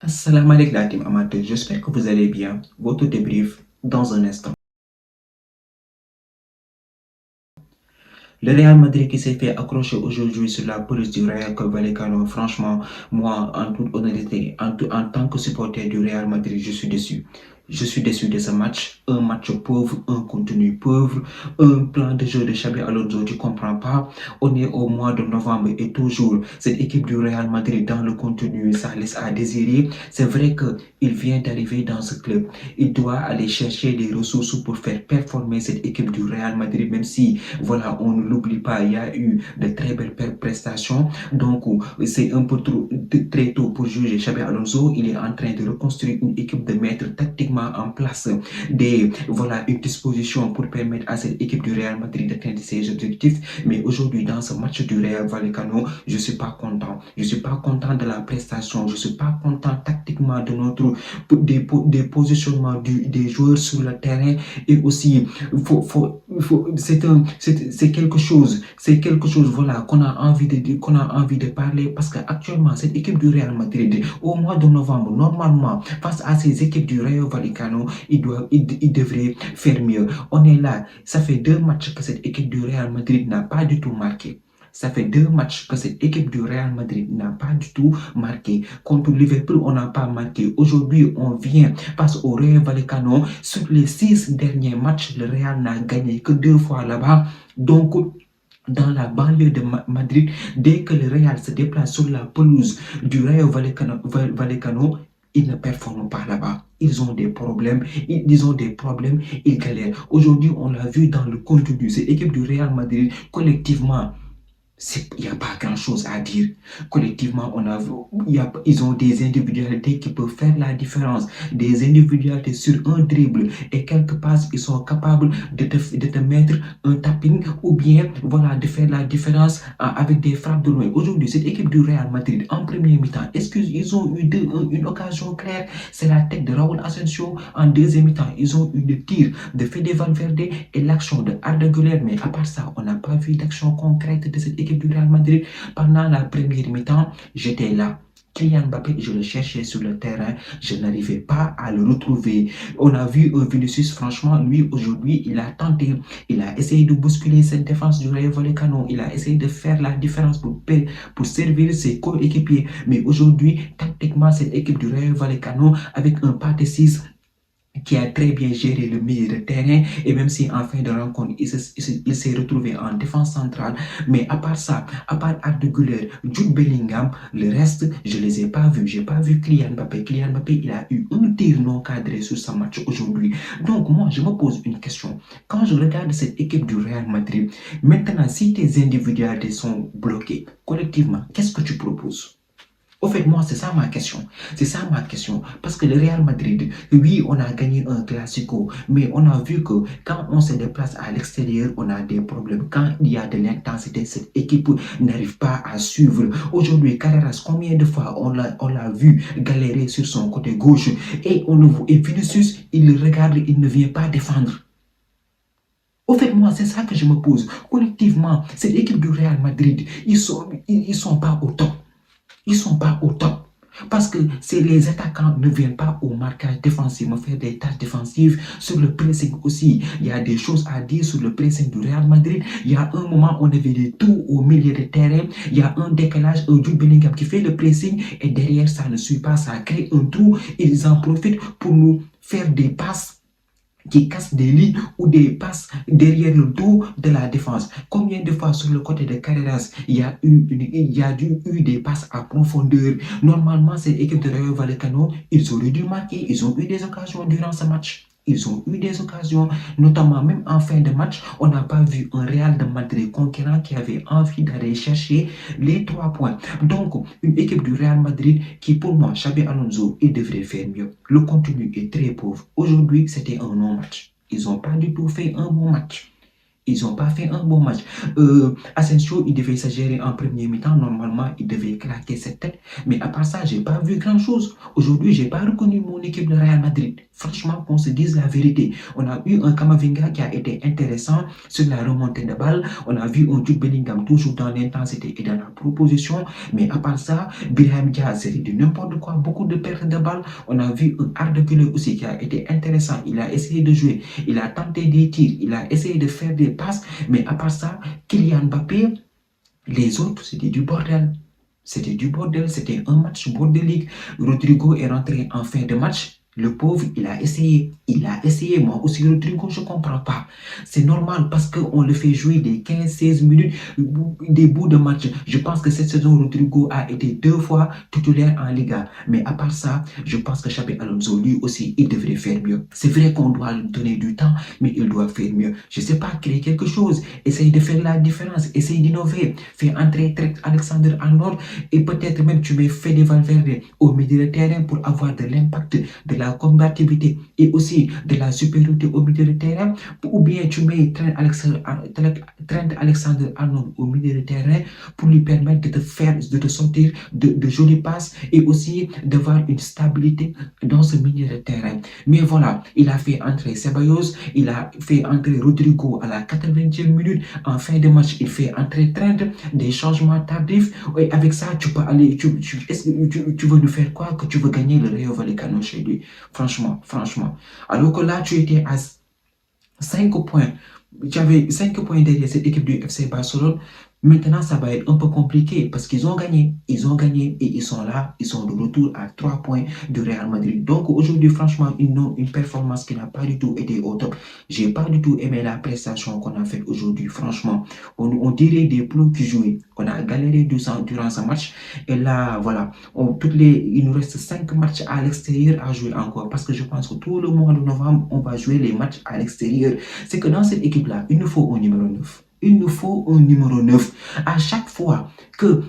Assalamu alaikum la team amateur, j'espère que vous allez bien. Votre débrief dans un instant. Le Real Madrid qui s'est fait accrocher aujourd'hui sur la pelouse du Rayo Vallecano, franchement, moi, en toute honnêteté, en tant que supporter du Real Madrid, je suis déçu. Je suis déçu de ce match. Un match pauvre, un contenu pauvre, un plan de jeu de Xabi Alonso, tu ne comprends pas. On est au mois de novembre et toujours, cette équipe du Real Madrid dans le contenu, ça laisse à désirer. C'est vrai qu'il vient d'arriver dans ce club. Il doit aller chercher des ressources pour faire performer cette équipe du Real Madrid, même si, voilà, on ne l'oublie pas, il y a eu de très belles prestations. Donc, c'est un peu très tôt pour juger Xabi Alonso. Il est en train de reconstruire une équipe, de mettre tactiquement en place une disposition pour permettre à cette équipe du Real Madrid d'atteindre ses objectifs. Mais aujourd'hui, dans ce match du Real Vallecano, je ne suis pas content. Je ne suis pas content de la prestation. Je ne suis pas content tactiquement de des positionnements des joueurs sur le terrain. Et aussi, c'est quelque chose voilà, qu'on a envie de parler, parce qu'actuellement, cette équipe du Real Madrid, au mois de novembre, normalement, face à ces équipes du Rayo Vallecano, il devrait faire mieux. On est là, ça fait 2 matchs que cette équipe du Real Madrid n'a pas du tout marqué. Ça fait 2 matchs que cette équipe du Real Madrid n'a pas du tout marqué. Contre Liverpool, on n'a pas marqué. Aujourd'hui, on vient face au Rayo Vallecano. Sur les 6 derniers matchs, le Real n'a gagné que 2 fois là-bas. Donc, dans la banlieue de Madrid, dès que le Real se déplace sur la pelouse du Rayo Vallecano, ils ne performent pas là-bas. Ils ont des problèmes, ils galèrent. Aujourd'hui, on l'a vu dans le contenu. Cette équipe du Real Madrid, collectivement, il n'y a pas grand-chose à dire. Collectivement, ils ont des individualités qui peuvent faire la différence. Des individualités sur un dribble et quelques passes, ils sont capables de te mettre un tapping ou bien voilà, de faire la différence avec des frappes de loin. Aujourd'hui, cette équipe du Real Madrid, en premier mi-temps, est-ce qu'ils ont eu une occasion claire? C'est la tête de Raúl Asensio. En deuxième mi-temps, ils ont eu le tir de Fede Valverde et l'action de Arda Güler. Mais à part ça, on n'a pas vu d'action concrète de cette équipe du Real Madrid. Pendant la première mi-temps, j'étais là. Kylian Mbappé, je le cherchais sur le terrain, je n'arrivais pas à le retrouver. On a vu Vinicius, franchement, lui, aujourd'hui, il a tenté, il a essayé de bousculer cette défense du Rayo Vallecano, il a essayé de faire la différence pour servir ses coéquipiers. Mais aujourd'hui, tactiquement, cette équipe du Rayo Vallecano, avec un pas de 6, qui a très bien géré le milieu de terrain, et même si en fin de rencontre, il s'est retrouvé en défense centrale. Mais à part ça, à part Arda Güler, Jude Bellingham, le reste, je ne les ai pas vus. Je n'ai pas vu Kylian Mbappé. Kylian Mbappé, il a eu un tir non cadré sur ce match aujourd'hui. Donc moi, je me pose une question. Quand je regarde cette équipe du Real Madrid, maintenant, si tes individualités sont bloquées collectivement, qu'est-ce que tu proposes? Au fait, moi, c'est ça ma question. C'est ça ma question. Parce que le Real Madrid, oui, on a gagné un classico, mais on a vu que quand on se déplace à l'extérieur, on a des problèmes. Quand il y a de l'intensité, cette équipe n'arrive pas à suivre. Aujourd'hui, Carreras, combien de fois on l'a vu galérer sur son côté gauche, et Vinicius, il le regarde, il ne vient pas défendre. Au fait, moi, c'est ça que je me pose. Collectivement, cette équipe du Real Madrid, ils sont pas au top. Ils ne sont pas au top. Parce que les attaquants ne viennent pas au marquage défensif, faire des tâches défensives. Sur le pressing aussi, il y a des choses à dire sur le pressing du Real Madrid. Il y a un moment, on avait des tours au milieu de terrain. Il y a un décalage, un Jude Bellingham qui fait le pressing, et derrière, ça ne suit pas, ça crée un trou. Ils en profitent pour nous faire des passes qui cassent des lits ou des passes derrière le dos de la défense. Combien de fois sur le côté de Carreras, il y a eu des passes à profondeur? Normalement, cette équipe de Rayo Vallecano, ils auraient dû marquer, ils ont eu des occasions durant ce match. Ils ont eu des occasions, notamment même en fin de match, on n'a pas vu un Real de Madrid conquérant qui avait envie d'aller chercher les 3 points. Donc, une équipe du Real Madrid qui, pour moi, Xabi Alonso, il devrait faire mieux. Le contenu est très pauvre. Aujourd'hui, c'était un non-match. Ils n'ont pas du tout fait un bon match. Ils n'ont pas fait un bon match. Asensio, il devait s'agérer en premier mi-temps. Normalement, il devait claquer cette tête. Mais à part ça, j'ai pas vu grand-chose. Aujourd'hui, j'ai pas reconnu mon équipe de Real Madrid. Franchement, qu'on se dise la vérité. On a eu un Camavinga qui a été intéressant sur la remontée de balle. On a vu un Jude Bellingham toujours dans l'intensité et dans la proposition. Mais à part ça, Brahim Diaz, c'était du n'importe quoi. Beaucoup de pertes de balles. On a vu un Arda Güler aussi qui a été intéressant. Il a essayé de jouer. Il a tenté des tirs. Il a essayé de faire des passes. Mais à part ça, Kylian Mbappé, les autres, c'était du bordel. C'était du bordel, c'était un match bordélique. Rodrigo est rentré en fin de match. Le pauvre, il a essayé. Il a essayé. Moi aussi, Rodrigo, je ne comprends pas. C'est normal parce qu'on le fait jouer des 15-16 minutes, des bouts de match. Je pense que cette saison, Rodrigo a été 2 fois titulaire en Liga. Mais à part ça, je pense que Xabi Alonso, lui aussi, il devrait faire mieux. C'est vrai qu'on doit lui donner du temps, mais il doit faire mieux. Je ne sais pas, créer quelque chose. Essaye de faire la différence. Essaye d'innover. Fais entrer Alexander-Arnold et peut-être même tu mets Fede Valverde au milieu de terrain pour avoir de l'impact, de la combativité et aussi de la supériorité au milieu de terrain, ou bien tu mets Trent Alexander-Arnold au milieu de terrain pour lui permettre de te sortir de jolies passes et aussi d'avoir une stabilité dans ce milieu de terrain. Mais voilà, il a fait entrer Ceballos, il a fait entrer Rodrigo à la 80e minute. En fin de match, il fait entrer Trent, des changements tardifs. Et avec ça, tu peux aller. Est-ce que tu veux nous faire quoi? Que tu veux gagner le Rayo Vallecano chez lui? Franchement. Alors que là, tu étais à 5 points. Tu avais 5 points derrière cette équipe du FC Barcelone. Maintenant, ça va être un peu compliqué parce qu'ils ont gagné. Ils ont gagné et ils sont là. Ils sont de retour à 3 points du Real Madrid. Donc aujourd'hui, franchement, une performance qui n'a pas du tout été au top. J'ai pas du tout aimé la prestation qu'on a faite aujourd'hui. Franchement, on dirait des plots qui jouaient. On a galéré durant ce match. Et là, voilà, il nous reste 5 matchs à l'extérieur à jouer encore. Parce que je pense que tout le mois de novembre, on va jouer les matchs à l'extérieur. C'est que dans cette équipe-là, il nous faut un numéro 9. Il nous faut un numéro 9. À chaque fois que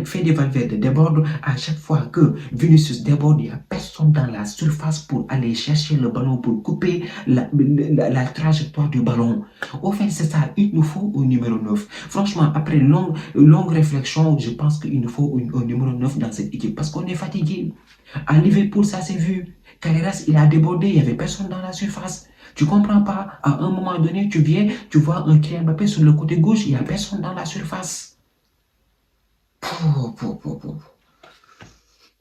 Fede Valverde déborde, à chaque fois que Vinicius déborde, il n'y a personne dans la surface pour aller chercher le ballon, pour couper la trajectoire du ballon. Au fait, c'est ça, il nous faut un numéro 9. Franchement, après longue réflexion, je pense qu'il nous faut un numéro 9 dans cette équipe parce qu'on est fatigué. À Liverpool, ça s'est vu. Carreras, il a débordé, il n'y avait personne dans la surface. Tu ne comprends pas. À un moment donné, tu viens, tu vois un Kylian Mbappé sur le côté gauche, il n'y a personne dans la surface.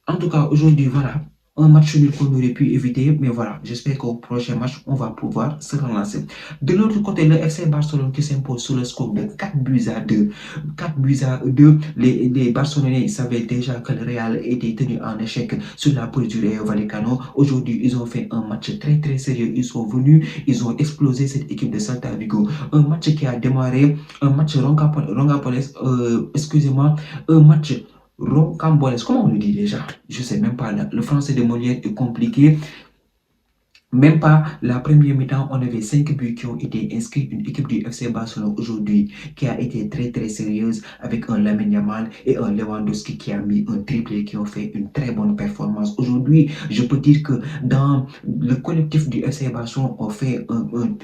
En tout cas, aujourd'hui, voilà, un match nul qu'on aurait pu éviter, mais voilà, j'espère qu'au prochain match, on va pouvoir se relancer. De l'autre côté, le FC Barcelone qui s'impose sur le score de 4 buts à 2. 4 buts à 2, les Barcelonais savaient déjà que le Real était tenu en échec sur la pelouse du Rayo Vallecano. Aujourd'hui, ils ont fait un match très très sérieux. Ils sont venus, ils ont explosé cette équipe de Celta Vigo. Un match qui a démarré, un match excusez-moi, un match rocambolesque, comment on le dit déjà? Je ne sais même pas. Le français de Molière est compliqué. Même pas la première mi-temps, on avait 5 buts qui ont été inscrits. Une équipe du FC Barcelone aujourd'hui qui a été très très sérieuse avec un Lamine Yamal et un Lewandowski qui a mis un triplé, qui ont fait une très bonne performance. Aujourd'hui, je peux dire que dans le collectif du FC Barcelone, on fait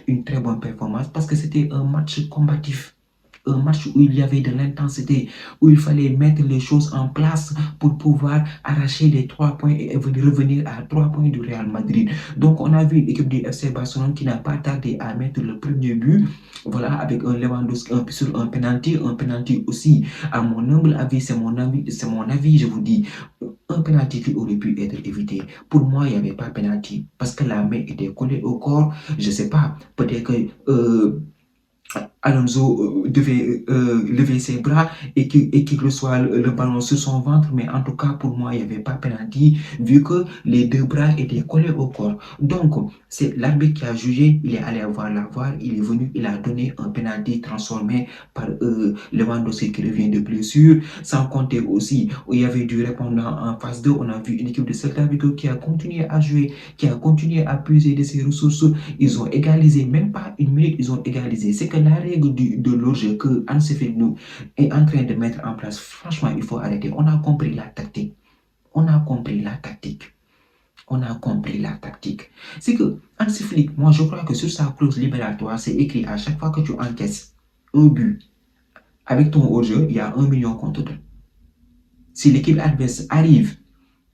une très bonne performance parce que c'était un match combatif. Un match où il y avait de l'intensité, où il fallait mettre les choses en place pour pouvoir arracher les 3 points et revenir à 3 points du Real Madrid. Donc on a vu une équipe du FC Barcelone qui n'a pas tardé à mettre le premier but, voilà, avec un Lewandowski sur un penalty aussi, à mon humble avis, c'est mon avis, je vous dis, un penalty qui aurait pu être évité. Pour moi, il n'y avait pas penalty parce que la main était collée au corps. Je ne sais pas, peut-être que Alonso devait lever ses bras et qu'il reçoit le ballon sur son ventre, mais en tout cas pour moi il n'y avait pas penalty vu que les 2 bras étaient collés au corps. Donc c'est l'arbitre qui a jugé, il est allé voir la VAR, il est venu, il a donné un penalty transformé par Lewandowski qui revient de blessure, sans compter aussi où il y avait du répondant en phase 2. On a vu une équipe de Celta Vigo qui a continué à jouer, qui a continué à puiser de ses ressources. Ils ont égalisé, même pas une minute, ils ont égalisé. C'est que la règle de leur jeu que Hansi Flick est en train de mettre en place, franchement, il faut arrêter. On a compris la tactique. on a compris la tactique. C'est que Hansi Flick, moi je crois que sur sa clause libératoire, c'est écrit à chaque fois que tu encaisses un but avec ton hors-jeu, il y a 1 million qu'on te donne. Si l'équipe adverse arrive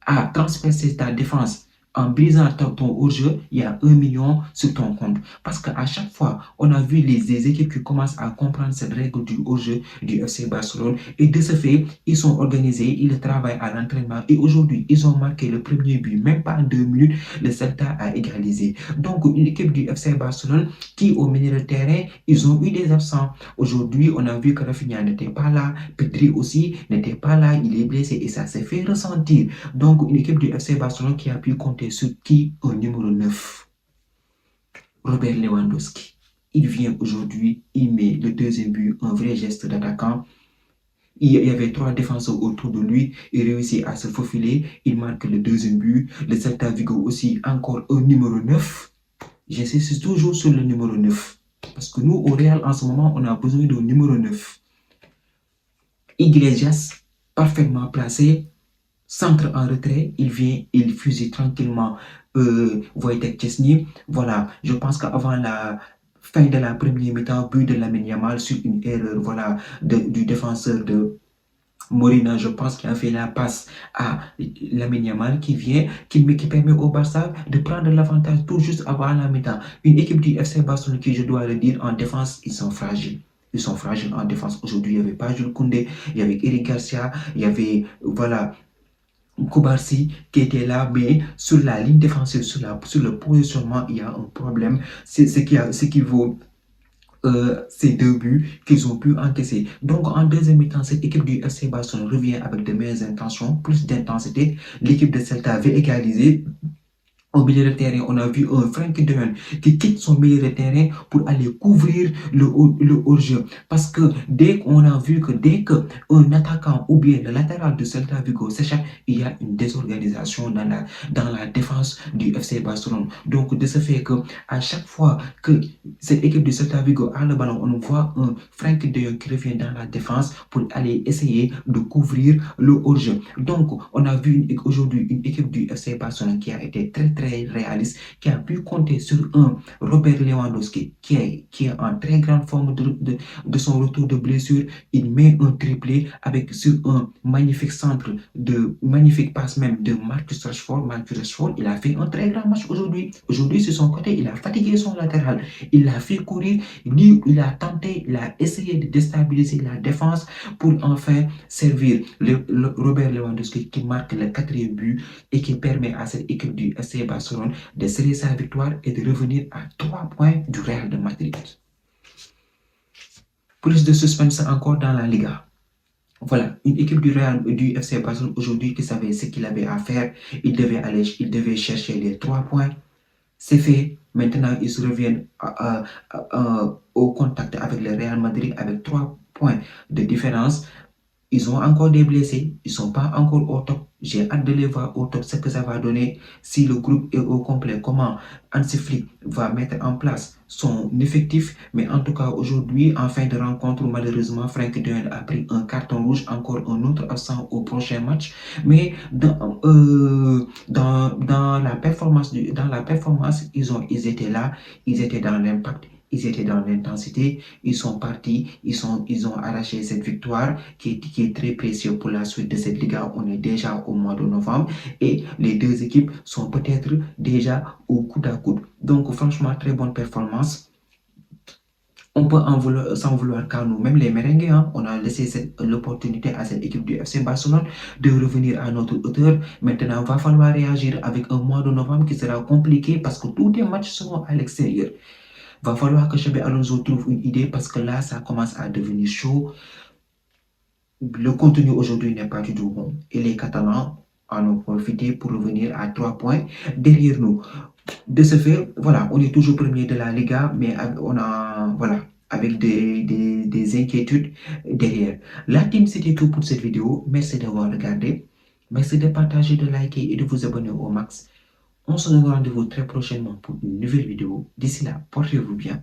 à transpercer ta défense en brisant ton hors-jeu, il y a 1 million sur ton compte. Parce qu'à chaque fois, on a vu les équipes qui commencent à comprendre cette règle du hors-jeu du FC Barcelone. Et de ce fait, ils sont organisés, ils travaillent à l'entraînement. Et aujourd'hui, ils ont marqué le premier but. Même pas en 2 minutes, le Celta a égalisé. Donc, une équipe du FC Barcelone qui, au milieu de terrain, ils ont eu des absents. Aujourd'hui, on a vu que Rafinha n'était pas là. Pedri aussi n'était pas là. Il est blessé et ça s'est fait ressentir. Donc, une équipe du FC Barcelone qui a pu compter sur qui? Au numéro 9, Robert Lewandowski. Il vient aujourd'hui, il met le deuxième but, un vrai geste d'attaquant. Il y avait 3 défenseurs autour de lui, il réussit à se faufiler, il marque le deuxième but. Le Celta Vigo aussi, encore un numéro 9. J'insiste toujours sur le numéro 9. Parce que nous, au Real, en ce moment, on a besoin d'un numéro 9. Iglesias, parfaitement placé, centre en retrait, il vient, il fusille tranquillement Wojtek Szczesny. Voilà, je pense qu'avant la fin de la première mi-temps, but de Lamine Yamal sur une erreur du défenseur de Morina, je pense qu'il a fait la passe à Lamine Yamal qui vient, qui permet au Barça de prendre l'avantage tout juste avant la mi-temps. Une équipe du FC Barcelone qui, je dois le dire, en défense, ils sont fragiles. Ils sont fragiles en défense. Aujourd'hui, il n'y avait pas Jules Koundé, il y avait Eric Garcia, il y avait, voilà, Koubarsi qui était là, mais sur la ligne défensive, sur le positionnement, il y a un problème. C'est ce qui vaut ces 2 buts qu'ils ont pu encaisser. Donc, en deuxième mi-temps, cette équipe du FC Barcelone revient avec de meilleures intentions, plus d'intensité. L'équipe de Celta avait égalisé. Au milieu de terrain, on a vu un Frenkie de Jong qui quitte son milieu de terrain pour aller couvrir le hors-jeu. Parce que dès qu'on a vu que dès qu'un attaquant ou bien le latéral de Celta Vigo s'échappe, il y a une désorganisation dans la défense du FC Barcelone. Donc, de ce fait que à chaque fois que cette équipe de Celta Vigo a le ballon, on voit un Frenkie de Jong qui revient dans la défense pour aller essayer de couvrir le hors-jeu. Donc, on a vu aujourd'hui une équipe du FC Barcelone qui a été très réaliste, qui a pu compter sur un Robert Lewandowski qui est en très grande forme de son retour de blessure. Il met un triplé avec sur un magnifique magnifique passe même de Marcus Rashford. Marcus Rashford, il a fait un très grand match aujourd'hui. Aujourd'hui, sur son côté, il a fatigué son latéral. Il l'a fait courir. Lui, il a tenté, il a essayé de déstabiliser la défense pour enfin servir le Robert Lewandowski qui marque le 4e but et qui permet à cette équipe du FC Barcelone de sceller sa victoire et de revenir à 3 points du Real de Madrid. Plus de suspense encore dans la Liga. Voilà, une équipe du FC Barcelone aujourd'hui qui savait ce qu'il avait à faire. Il devait chercher les 3 points. C'est fait. Maintenant, ils se reviennent au contact avec le Real Madrid avec 3 points de différence. Ils ont encore des blessés, ils ne sont pas encore au top. J'ai hâte de les voir au top, ce que ça va donner si le groupe est au complet, comment Hansi Flick va mettre en place son effectif. Mais en tout cas, aujourd'hui, en fin de rencontre, malheureusement, Frenkie de Jong a pris un carton rouge, encore un autre absent au prochain match. Mais dans la performance, ils étaient là, ils étaient dans l'impact. Ils étaient dans l'intensité, ils sont partis, ils ont arraché cette victoire qui est très précieuse pour la suite de cette Liga. On est déjà au mois de novembre et les 2 équipes sont peut-être déjà au coude à coude. Donc franchement, très bonne performance. On peut s'en vouloir car nous, même les merengues, on a laissé l'opportunité à cette équipe du FC Barcelone de revenir à notre hauteur. Maintenant, il va falloir réagir avec un mois de novembre qui sera compliqué parce que tous les matchs seront à l'extérieur. Va falloir que Xabi Alonso trouve une idée parce que là, ça commence à devenir chaud. Le contenu aujourd'hui n'est pas du tout bon. Et les Catalans en ont profité pour revenir à 3 points derrière nous. De ce fait, voilà, on est toujours premier de la Liga, mais on a, voilà, avec des inquiétudes derrière. La team, c'était tout pour cette vidéo. Merci d'avoir regardé. Merci de partager, de liker et de vous abonner au max. On se donne rendez-vous très prochainement pour une nouvelle vidéo. D'ici là, portez-vous bien.